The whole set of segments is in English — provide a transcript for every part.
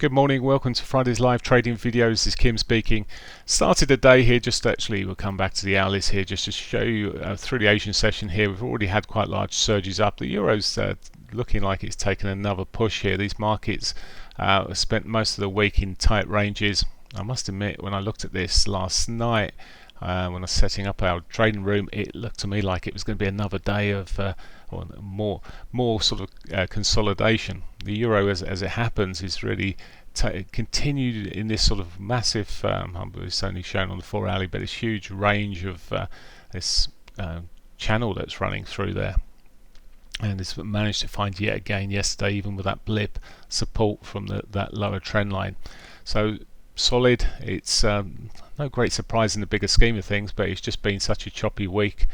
Good morning, welcome to Friday's live trading videos. This is Kim speaking. Started the day here, we'll come back to the hourlies here just to show you through the Asian session here. We've already had quite large surges up. The Euro's looking like it's taken another push here. These markets spent most of the week in tight ranges. I must admit, when I looked at this last night, when I was setting up our trading room, it looked to me like it was going to be another day of or more sort of consolidation. The euro, as it happens, is really continued in this sort of massive, it's only shown on the 4 hourly, but this huge range of this channel that's running through there. And it's managed to find yet again yesterday, even with that blip, support from that lower trend line. So solid. It's no great surprise in the bigger scheme of things, but it's just been such a choppy week.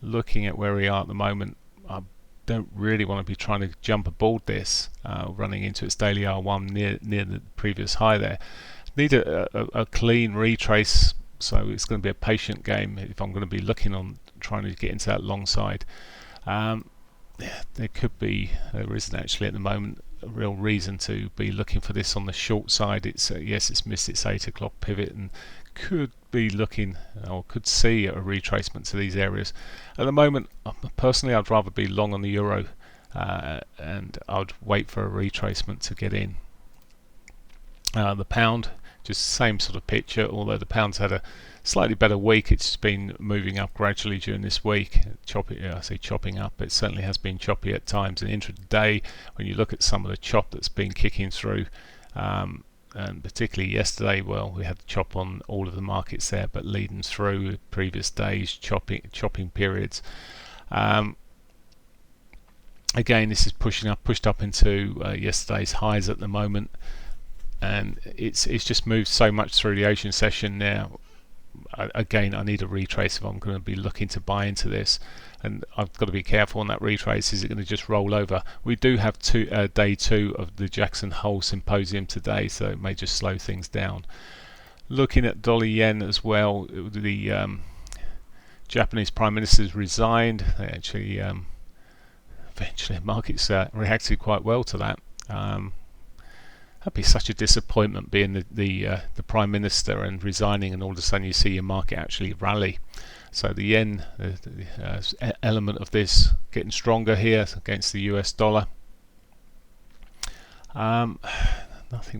Looking at where we are at the moment, I don't really want to be trying to jump aboard this, running into its daily R1 near the previous high there. Need a clean retrace, so it's going to be a patient game if I'm going to be looking on trying to get into that long side. There isn't actually at the moment a real reason to be looking for this on the short side. It's yes, it's missed its 8 o'clock pivot and could be looking or could see a retracement to these areas. At the moment, personally, I'd rather be long on the euro, and I'd wait for a retracement to get in. The pound, just the same sort of picture, although the pound's had a slightly better week. It's been moving up gradually during this week. I say chopping up, it certainly has been choppy at times. And intraday, when you look at some of the chop that's been kicking through, and particularly yesterday, well, we had the chop on all of the markets there, but leading through previous days, chopping periods. Again, this is pushed up into yesterday's highs at the moment, and it's just moved so much through the Asian session now. Again, I need a retrace if I'm going to be looking to buy into this, and I've got to be careful on that retrace. Is it going to just roll over? We do have day 2 of the Jackson Hole Symposium today, so it may just slow things down. Looking at dollar yen as well, the Japanese Prime Minister's resigned. They actually eventually markets reacted quite well to that. That'd be such a disappointment, being the Prime Minister and resigning, and all of a sudden you see your market actually rally. So the yen, the element of this getting stronger here against the US dollar. Nothing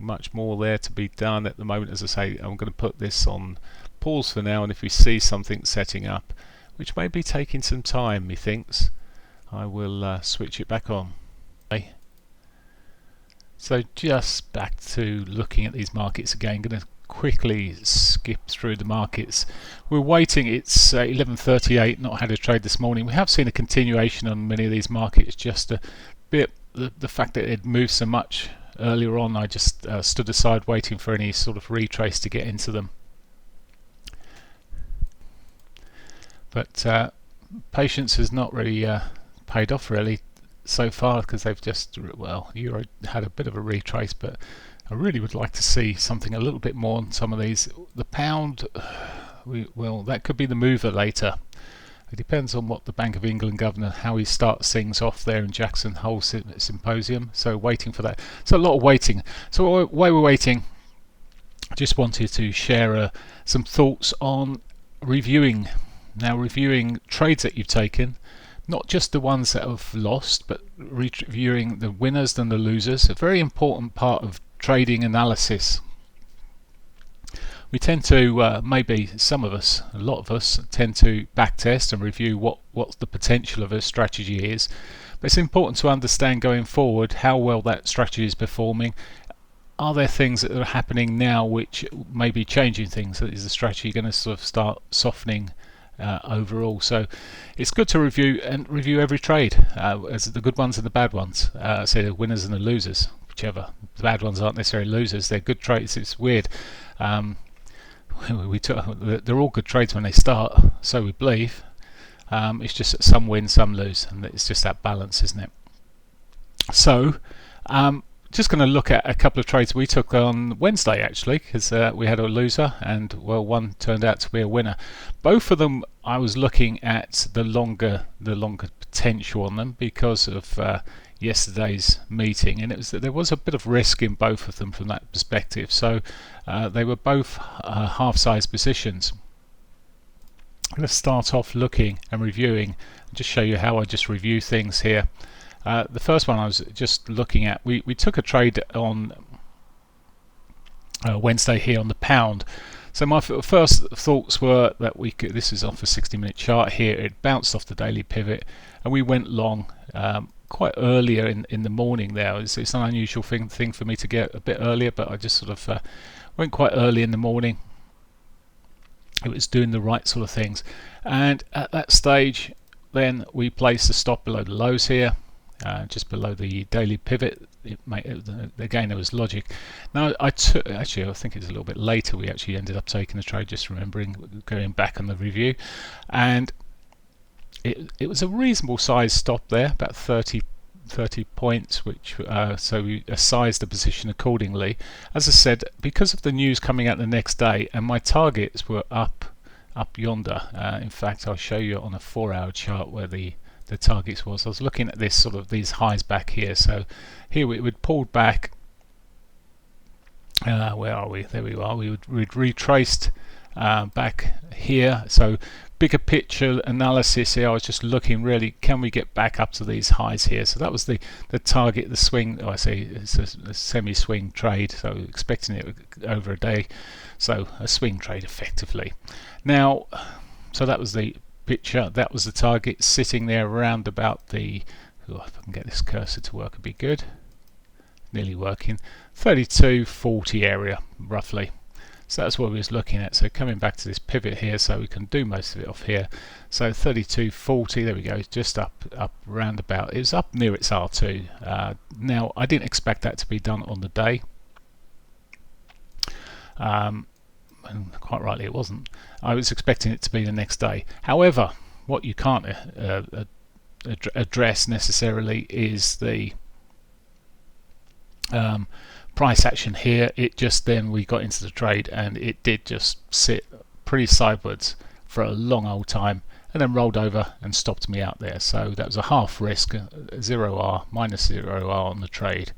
much more there to be done at the moment. As I say, I'm going to put this on pause for now, and if we see something setting up, which may be taking some time, methinks, I will switch it back on. Okay. So just back to looking at these markets again. Going to quickly skip through the markets. We're waiting. It's 11:38. Not had a trade this morning. We have seen a continuation on many of these markets. Just a bit the fact that it moved so much earlier on. I just stood aside waiting for any sort of retrace to get into them. But patience has not really paid off really so far, because they've just, well, euro had a bit of a retrace, but I really would like to see something a little bit more on some of these. The pound, well, that could be the mover later. It depends on what the Bank of England governor, how he starts things off there in Jackson Hole Symposium. So waiting for that. So a lot of waiting. So while we're waiting, I just wanted to share some thoughts on reviewing trades that you've taken. Not just the ones that have lost, but reviewing the winners and the losers. A very important part of trading analysis. We tend to, maybe some of us, a lot of us, tend to backtest and review what the potential of a strategy is. But it's important to understand going forward how well that strategy is performing. Are there things that are happening now which may be changing things? Is the strategy going to sort of start softening overall? So it's good to review every trade, as the good ones and the bad ones, so the winners and the losers, whichever. The bad ones aren't necessarily losers, they're good trades. It's weird. They're all good trades when they start, so we believe. It's just that some win, some lose, and it's just that balance, isn't it? So just going to look at a couple of trades we took on Wednesday, actually, because we had a loser and, well, one turned out to be a winner. Both of them, I was looking at the longer potential on them because of yesterday's meeting, and it was that there was a bit of risk in both of them from that perspective. So they were both half-size positions. I'm going to start off looking and reviewing and just show you how I just review things here. The first one I was just looking at, we took a trade on Wednesday here on the pound. So my first thoughts were that we could, this is off a 60-minute chart here, it bounced off the daily pivot and we went long quite earlier in the morning there. It's an unusual thing for me to get a bit earlier, but I just sort of went quite early in the morning. It was doing the right sort of things, and at that stage then we placed the stop below the lows here, just below the daily pivot. Again, there was logic. Now I think it's a little bit later we actually ended up taking the trade, just remembering going back on the review, and it was a reasonable size stop there, about 30 points, which so we sized the position accordingly. As I said, because of the news coming out the next day, and my targets were up yonder. In fact, I'll show you on a 4-hour chart where the targets was. I was looking at this sort of these highs back here. So here we'd pulled back. Where are we? There we are. We'd retraced back here. So bigger picture analysis here, I was just looking really, can we get back up to these highs here? So that was the target, the swing. I say it's a semi-swing trade, so expecting it over a day, so a swing trade effectively. Now, so that was the picture, that was the target, sitting there around about the, if I can get this cursor to work, it'd be good. Nearly working, 32.40 area roughly. So that's what we was looking at. So coming back to this pivot here, so we can do most of it off here. So 32.40, there we go, just up round about. It was up near its R2. Now I didn't expect that to be done on the day, and quite rightly it wasn't. I was expecting it to be the next day. However, what you can't address necessarily is the price action here. It just, then we got into the trade and it did just sit pretty sideways for a long old time and then rolled over and stopped me out there. So that was a half risk, 0R, minus 0R on the trade.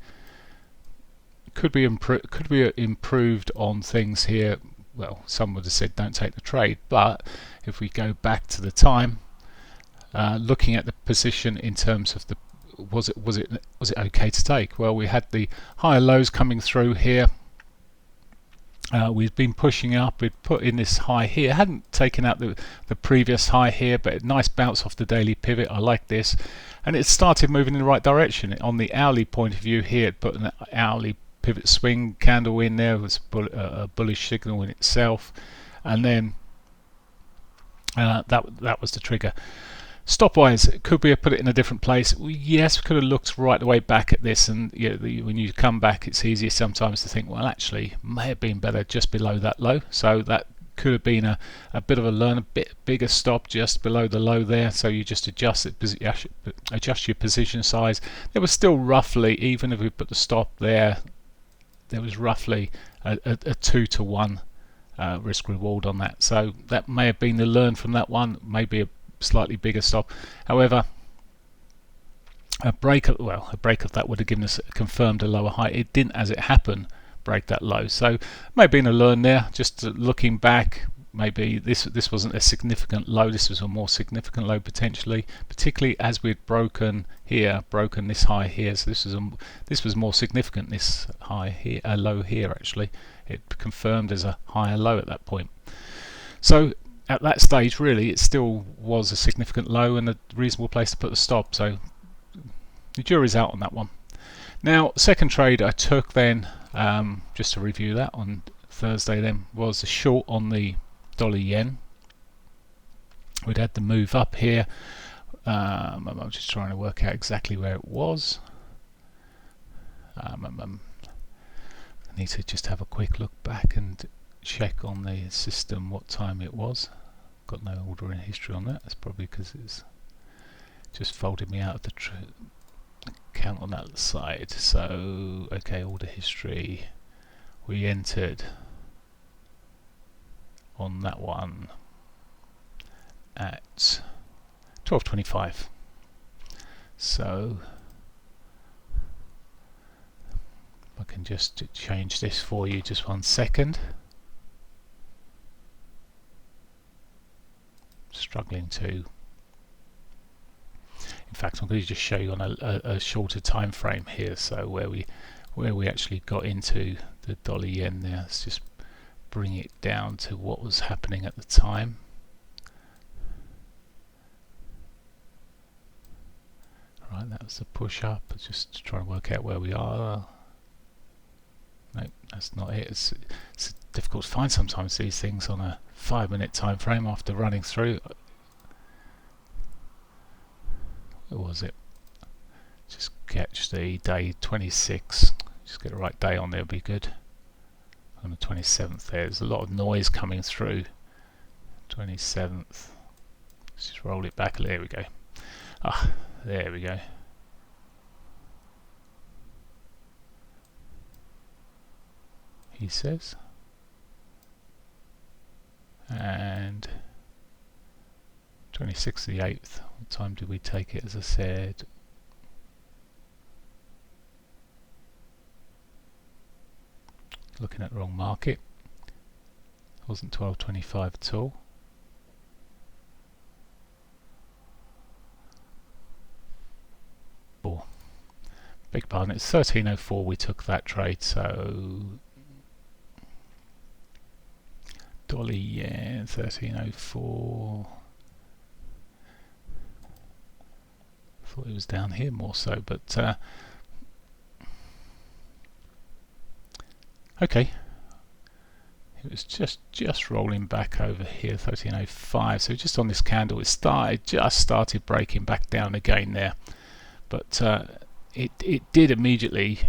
Could be improved on things here. Well, some would have said don't take the trade, but if we go back to the time, looking at the position in terms of the was it okay to take? Well, we had the higher lows coming through here. We've been pushing up. We'd put in this high here. Hadn't taken out the previous high here, but a nice bounce off the daily pivot. I like this, and it started moving in the right direction. On the hourly point of view here, it put an hourly pivot swing candle in there. It was a bullish signal in itself, and then that was the trigger. Stop wise, could we have put it in a different place? Yes, we could have looked right the way back at this, and when you come back, it's easier sometimes to think, well, actually, may have been better just below that low. So that could have been a bit of a learn, a bit bigger stop just below the low there. So you just adjust your position size. There was still roughly, even if we put the stop there, there was roughly a 2-to-1 risk reward on that. So that may have been the learn from that one. Maybe a slightly bigger stop. However, a break of that would have given us confirmed a lower high. It didn't, as it happened, break that low. So maybe in a learn there. Just looking back, maybe this wasn't a significant low. This was a more significant low potentially, particularly as we'd broken this high here. So this was more significant. This high here, a low here actually. It confirmed as a higher low at that point. So at that stage, really, it still was a significant low and a reasonable place to put the stop. So the jury's out on that one. Now, second trade I took then, just to review that on Thursday then, was a short on the dollar yen. We'd had the move up here. I'm just trying to work out exactly where it was. I need to just have a quick look back and check on the system what time it was. Got no order in history on that. That's probably because it's just folded me out of the count on that side. So okay, order history, we entered on that one at 12:25. So can just change this for you, just 1 second. Struggling to. In fact, I'm going to just show you on a shorter time frame here, so where we actually got into the dollar yen there. Let's just bring it down to what was happening at the time. Right, that was the push up. Just to try and work out where we are. No, that's not it. It's difficult to find sometimes these things on a 5-minute time frame after running through. Where was it? Just catch the day 26. Just get the right day on there, would be good. On the 27th there's a lot of noise coming through. 27th. Let's just roll it back. There we go. Ah, there we go. He says. And 26th of the 8th. What time did we take it, as I said? Looking at the wrong market. It wasn't 12.25 at all. Beg pardon, it's 13.04 we took that trade, so dollar yen 13.04. Thought it was down here more so, but okay. It was just rolling back over here, 13.05. So just on this candle, it started breaking back down again there, but it did immediately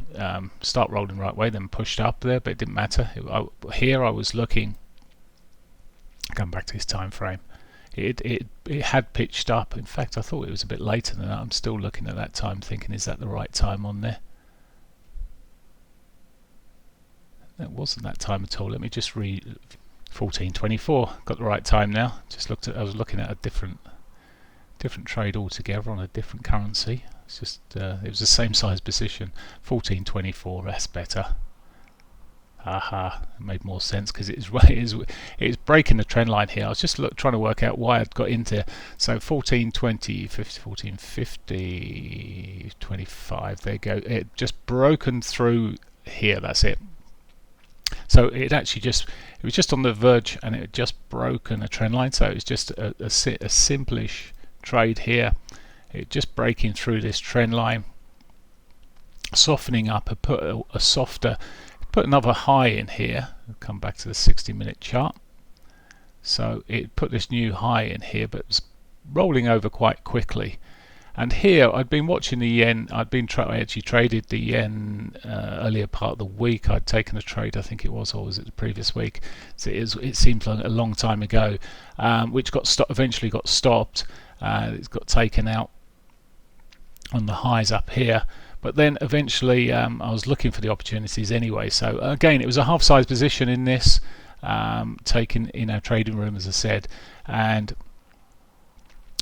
start rolling right way, then pushed up there, but it didn't matter. Here I was looking. Going back to this time frame, it had pitched up. In fact, I thought it was a bit later than that. I'm still looking at that time, thinking, is that the right time on there? That wasn't that time at all. Let me just read 14.24. Got the right time now. I was looking at a different trade altogether on a different currency. It's just it was the same size position. 14.24. That's better. Aha, it made more sense because it's breaking the trend line here. I was just trying to work out why I'd got into. So 14.20, 14.50, 25. There you go. It just broken through here. That's it. So it was just on the verge, and it had just broken a trend line. So it's just a simplish trade here. It just breaking through this trend line, softening up. I put a softer. Put another high in here. I'll come back to the 60-minute chart. So it put this new high in here, but it was rolling over quite quickly. And here I'd been watching the yen. I actually traded the yen earlier part of the week. I'd taken a trade, I think it was, or was it the previous week? So it seemed like a long time ago, which eventually got stopped. It got taken out on the highs up here. But then eventually I was looking for the opportunities anyway. So again, it was a half-size position in this, taken in our trading room, as I said. And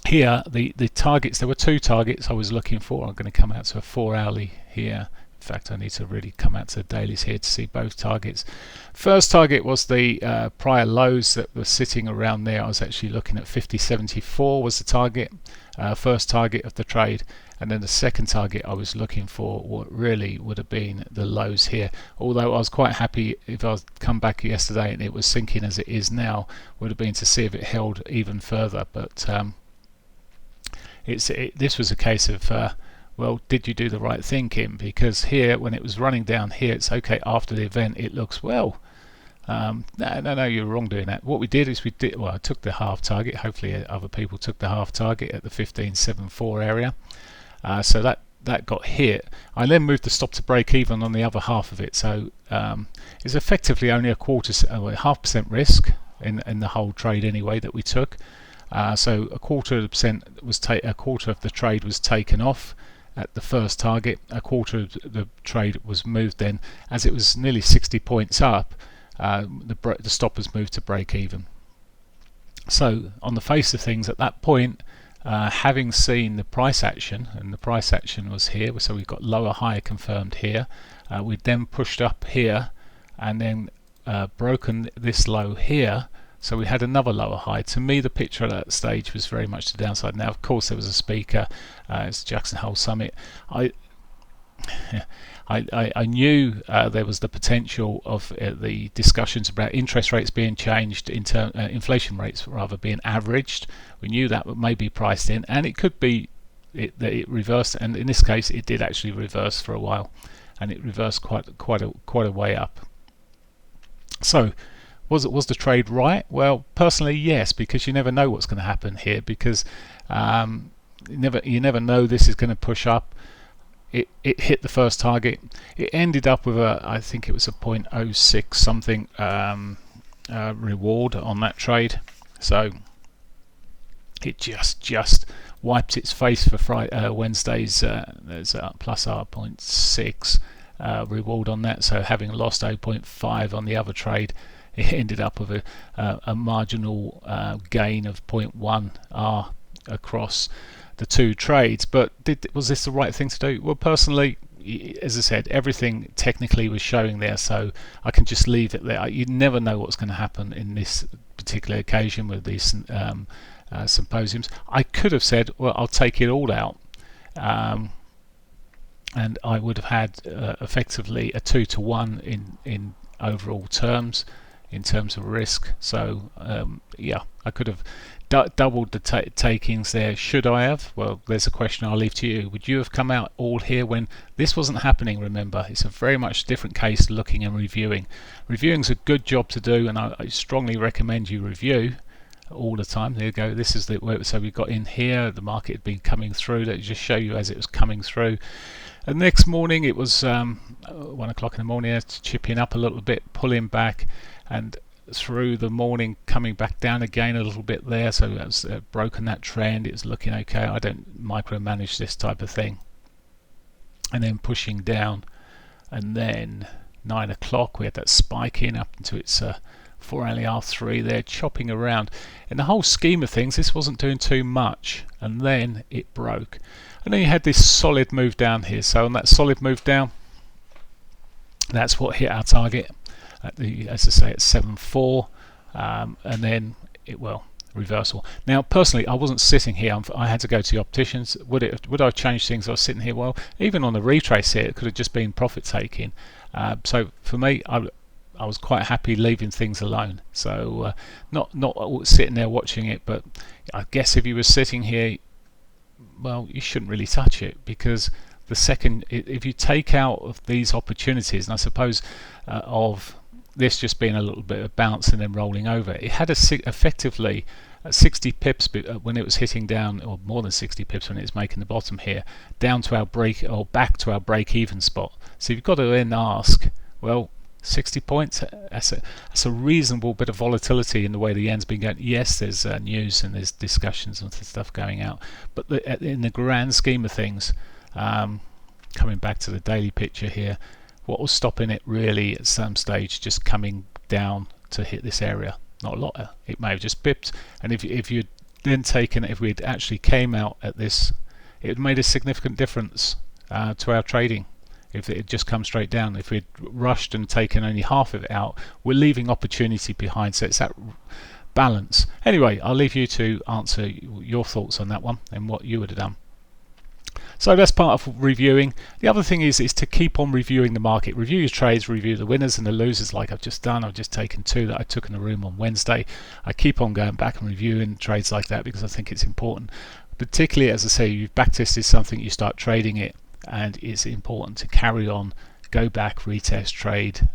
here, the targets, there were 2 targets I was looking for. I'm going to come out to a 4-hourly here. In fact, I need to really come out to the dailies here to see both targets. First target was the prior lows that were sitting around there. I was actually looking at 50.74 was the target, first target of the trade. And then the second target I was looking for, what really would have been the lows here. Although I was quite happy if I was come back yesterday and it was sinking as it is now, would have been to see if it held even further. But this was a case of, well, did you do the right thing, Kim? Because here, when it was running down here, it's okay. After the event, it looks, well, no, you're wrong doing that. What we did is I took the half target. Hopefully other people took the half target at the 15.74 area. So that got hit. I then moved the stop to break even on the other half of it. So it's effectively only a 0.5% risk in the whole trade anyway that we took. So a quarter of the trade was taken off at the first target. A quarter of the trade was moved then, as it was nearly 60 points up. The stop was moved to break even. So on the face of things, at that point, having seen the price action, and the price action was here, so we've got lower high confirmed here. We then pushed up here and then broken this low here, so we had another lower high. To me, the picture at that stage was very much the downside. Now, of course, there was a speaker, it's Jackson Hole Summit. I knew there was the potential of the discussions about interest rates being changed, inflation rates rather being averaged. We knew that may be priced in, and it could be that it reversed, and in this case it did actually reverse for a while, and it reversed quite a way up. So was the trade right? Well, personally, yes, because you never know what's going to happen here, because you never know this is going to push up. It hit the first target. It ended up with I think it was a 0.06 something reward on that trade. So it just wiped its face for Wednesday's. There's a plus R0.6 reward on that. So having lost 0.5 on the other trade, it ended up with a marginal gain of 0.1 R across the two trades. But was this the right thing to do? Well, personally, as I said, everything technically was showing there, so I can just leave it there. You never know what's going to happen in this particular occasion with these symposiums. I could have said, well, I'll take it all out, and I would have had effectively a 2-to-1 in overall terms, in terms of risk. So yeah, I could have doubled the takings there. Should I have? Well, there's a question I'll leave to you. Would you have come out all here when this wasn't happening? Remember, it's a very much different case looking and reviewing. Reviewing's a good job to do, and I strongly recommend you review all the time. There you go. This is so we got in here, the market had been coming through. Let me just show you as it was coming through. And next morning it was 1 o'clock in the morning, chipping up a little bit, pulling back, and through the morning coming back down again a little bit there. So that's broken that trend. It was looking okay. I don't micromanage this type of thing. And then pushing down, and then 9 o'clock we had that spike in up into its 4 LER3 there, chopping around. In the whole scheme of things, this wasn't doing too much, and then it broke. And then you had this solid move down here. So on that solid move down, that's what hit our target at the, as I say, at 7.4, and then reversal. Now, personally, I wasn't sitting here. I had to go to the opticians. Would I change things? I was sitting here. Well, even on the retrace here, it could have just been profit taking. So for me, I was quite happy leaving things alone. So not sitting there watching it, but I guess if you were sitting here, well, you shouldn't really touch it, because the second, if you take out of these opportunities, and I suppose of this just being a little bit of bounce and then rolling over, it had effectively 60 pips when it was hitting down, or more than 60 pips when it was making the bottom here, down to our break, or back to our break even spot. So you've got to then ask, well, 60 points, that's a reasonable bit of volatility in the way the yen's been going. Yes, there's news and there's discussions and stuff going out, but in the grand scheme of things, coming back to the daily picture here, what was stopping it really at some stage just coming down to hit this area? Not a lot. It may have just bipped, and if you'd then taken, if we'd actually came out at this, it made a significant difference to our trading. If it had just come straight down, if we'd rushed and taken only half of it out, we're leaving opportunity behind. So it's that balance. Anyway, I'll leave you to answer your thoughts on that one and what you would have done. So that's part of reviewing. The other thing is to keep on reviewing the market. Review your trades, review the winners and the losers, like I've just done. I've just taken 2 that I took in the room on Wednesday. I keep on going back and reviewing trades like that because I think it's important. Particularly, as I say, you've backtested something, you start trading it, and it's important to carry on, go back, retest, trade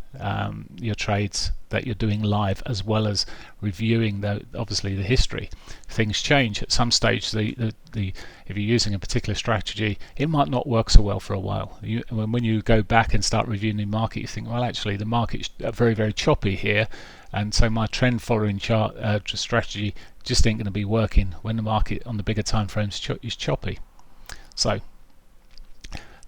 your trades that you're doing live, as well as reviewing obviously the history. Things change at some stage. If you're using a particular strategy, it might not work so well for a while. When you go back and start reviewing the market, you think, well, actually the market's very, very choppy here, and so my trend following strategy just ain't going to be working when the market on the bigger time frames is choppy. So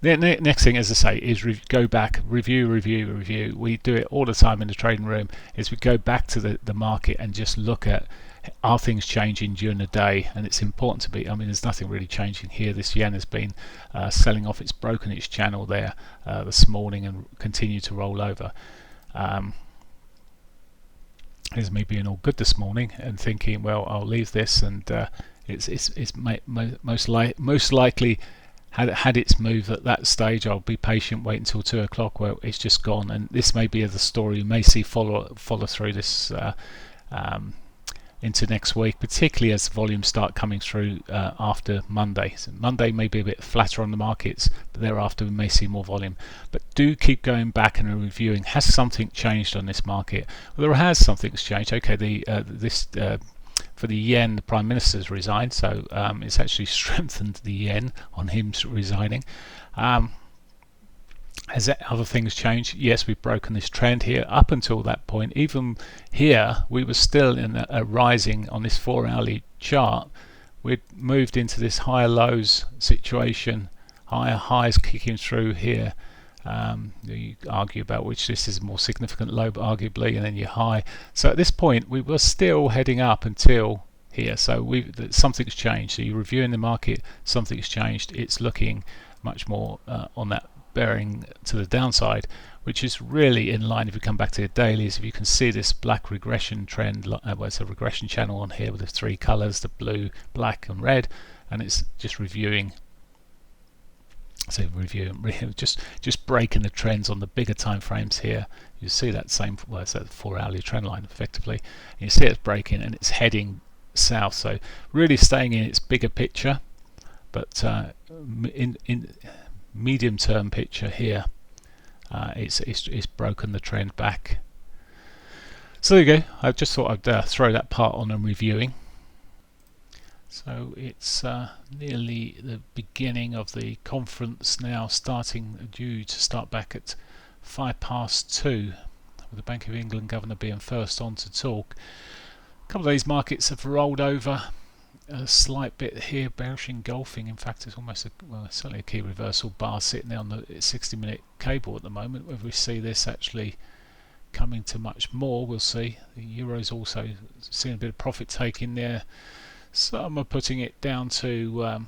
the next thing, as I say, is go back, review. We do it all the time in the trading room, is we go back to the market and just look at are things changing during the day? And it's important to be, I mean, there's nothing really changing here. This yen has been selling off. It's broken its channel there this morning and continued to roll over. Here's me being all good this morning and thinking, well, I'll leave this, and it's most likely had its move at that stage. I'll be patient, wait until 2 o'clock. Well, it's just gone, and this may be the story. You may see follow through this into next week, particularly as volumes start coming through after Monday. So Monday may be a bit flatter on the markets, but thereafter we may see more volume. But do keep going back and reviewing. Has something changed on this market? Well, there has. Something's changed. Okay, for the yen, the Prime Minister's resigned, so it's actually strengthened the yen on him resigning. Has other things changed? Yes, we've broken this trend here. Up until that point, even here, we were still in a rising on this 4-hourly chart. We'd moved into this higher lows situation, higher highs kicking through here. You argue about which this is a more significant low, but arguably, and then your high. So at this point, we were still heading up until here. So something's changed. So you're reviewing the market, something's changed. It's looking much more on that bearing to the downside, which is really in line. If you come back to the dailies, if you can see this black regression trend, well, it's a regression channel on here with the 3 colors, the blue, black and red, and it's just reviewing. So just breaking the trends on the bigger time frames here. You see that same, well, it's that 4-hourly trend line effectively, and you see it's breaking and it's heading south. So really staying in its bigger picture, but in medium term picture here, it's broken the trend back. So there you go. I just thought I'd throw that part on and reviewing. So it's nearly the beginning of the conference now, due to start back at 2:05, with the Bank of England governor being first on to talk. A couple of these markets have rolled over a slight bit here, bearish engulfing. In fact, it's almost certainly a key reversal bar sitting there on the 60-minute cable at the moment. Whether we see this actually coming to much more, we'll see. The euro's also seeing a bit of profit taking there. Some are putting it down to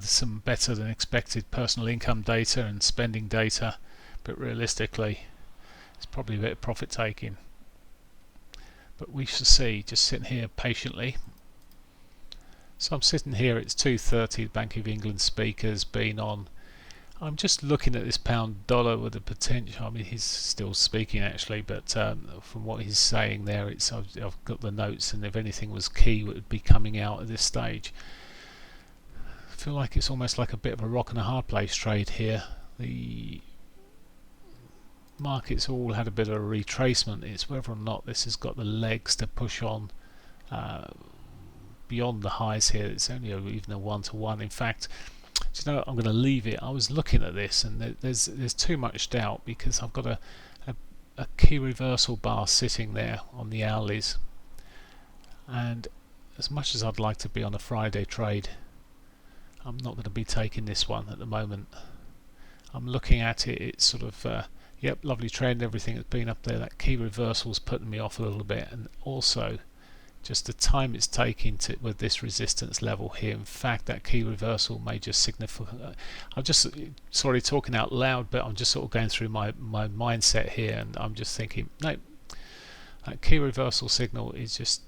some better than expected personal income data and spending data, but realistically it's probably a bit of profit taking. But we shall see. Just sitting here patiently. So I'm sitting here, it's 2:30, the Bank of England speaker's been on. I'm just looking at this pound dollar with the potential. I mean, he's still speaking actually, but from what he's saying there, I've got the notes, and if anything was key, it would be coming out at this stage. I feel like it's almost like a bit of a rock and a hard place trade here. The markets all had a bit of a retracement. It's whether or not this has got the legs to push on beyond the highs here. It's only even a 1-to-1. In fact, you know, I'm going to leave it. I was looking at this, and there's too much doubt, because I've got a key reversal bar sitting there on the hourlies, and as much as I'd like to be on a Friday trade, I'm not going to be taking this one at the moment. I'm looking at it. It's sort of yep, lovely trend, everything that's been up there. That key reversal's putting me off a little bit, and also just the time it's taking with this resistance level here. In fact, that key reversal may just signify. I'm just sorry talking out loud, but I'm just sort of going through my mindset here, and I'm just thinking, no, that key reversal signal is just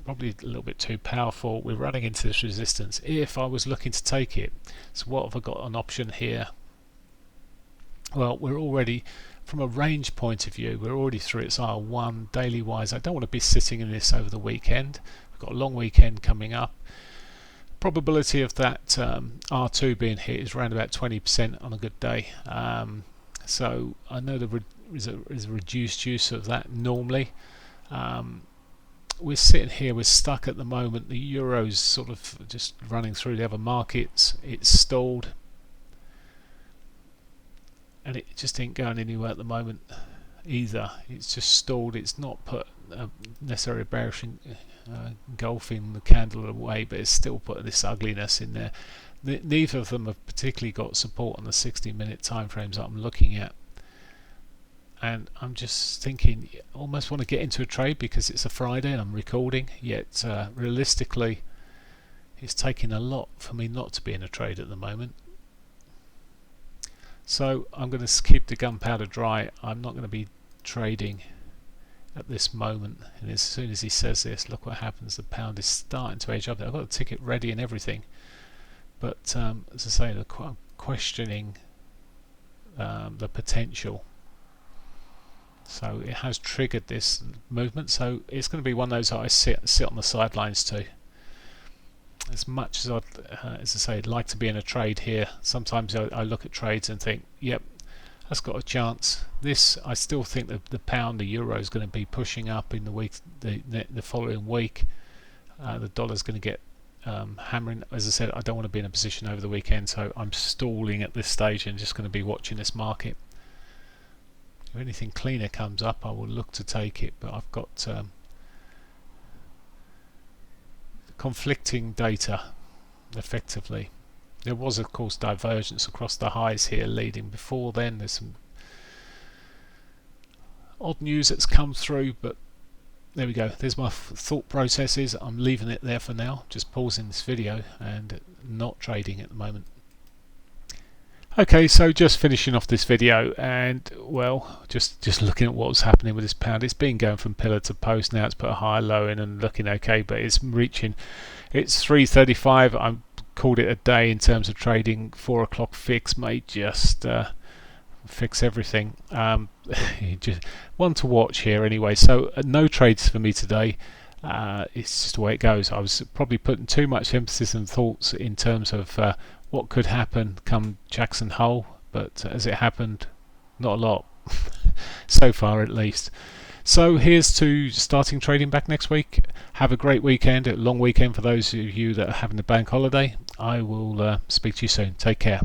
probably a little bit too powerful. We're running into this resistance. If I was looking to take it, so what have I got an option here? Well, we're already, from a range point of view, we're already through its R1 daily wise. I don't want to be sitting in this over the weekend. We've got a long weekend coming up. Probability of that R2 being hit is around about 20% on a good day. So I know there is a reduced use of that normally. We're sitting here, we're stuck at the moment. The euro's sort of just running through the other markets. It's stalled, and it just ain't going anywhere at the moment either. It's just stalled. It's not put necessarily bearish engulfing the candle away, but it's still putting this ugliness in there. Neither of them have particularly got support on the 60-minute time frames that I'm looking at, and I'm just thinking, almost want to get into a trade because it's a Friday and I'm recording, yet realistically it's taking a lot for me not to be in a trade at the moment. So I'm going to keep the gunpowder dry. I'm not going to be trading at this moment, and as soon as he says this, look what happens. The pound is starting to edge up. I've got a ticket ready and everything, but as I say, I'm questioning the potential. So it has triggered this movement, so it's going to be one of those that I sit on the sidelines to. As much as I'd like to be in a trade here, sometimes I look at trades and think, yep, that's got a chance. This, I still think that the pound, the euro is going to be pushing up in the week, the following week. The dollar's going to get hammering. As I said, I don't want to be in a position over the weekend, so I'm stalling at this stage and just going to be watching this market. If anything cleaner comes up, I will look to take it, but I've got conflicting data effectively. There was of course divergence across the highs here leading before then. There's some odd news that's come through, but there we go. There's my thought processes. I'm leaving it there for now, just pausing this video and not trading at the moment. Okay, so just finishing off this video, and well, just looking at what was happening with this pound. It's been going from pillar to post now. It's put a high low in and looking okay, but it's reaching, it's 335. I called it a day in terms of trading. 4 o'clock fix may just fix everything. Just one to watch here anyway. So no trades for me today. It's just the way it goes. I was probably putting too much emphasis and thoughts in terms of what could happen come Jackson Hole, but as it happened, not a lot so far at least. So here's to starting trading back next week. Have a great weekend, a long weekend for those of you that are having a bank holiday. I will speak to you soon. Take care.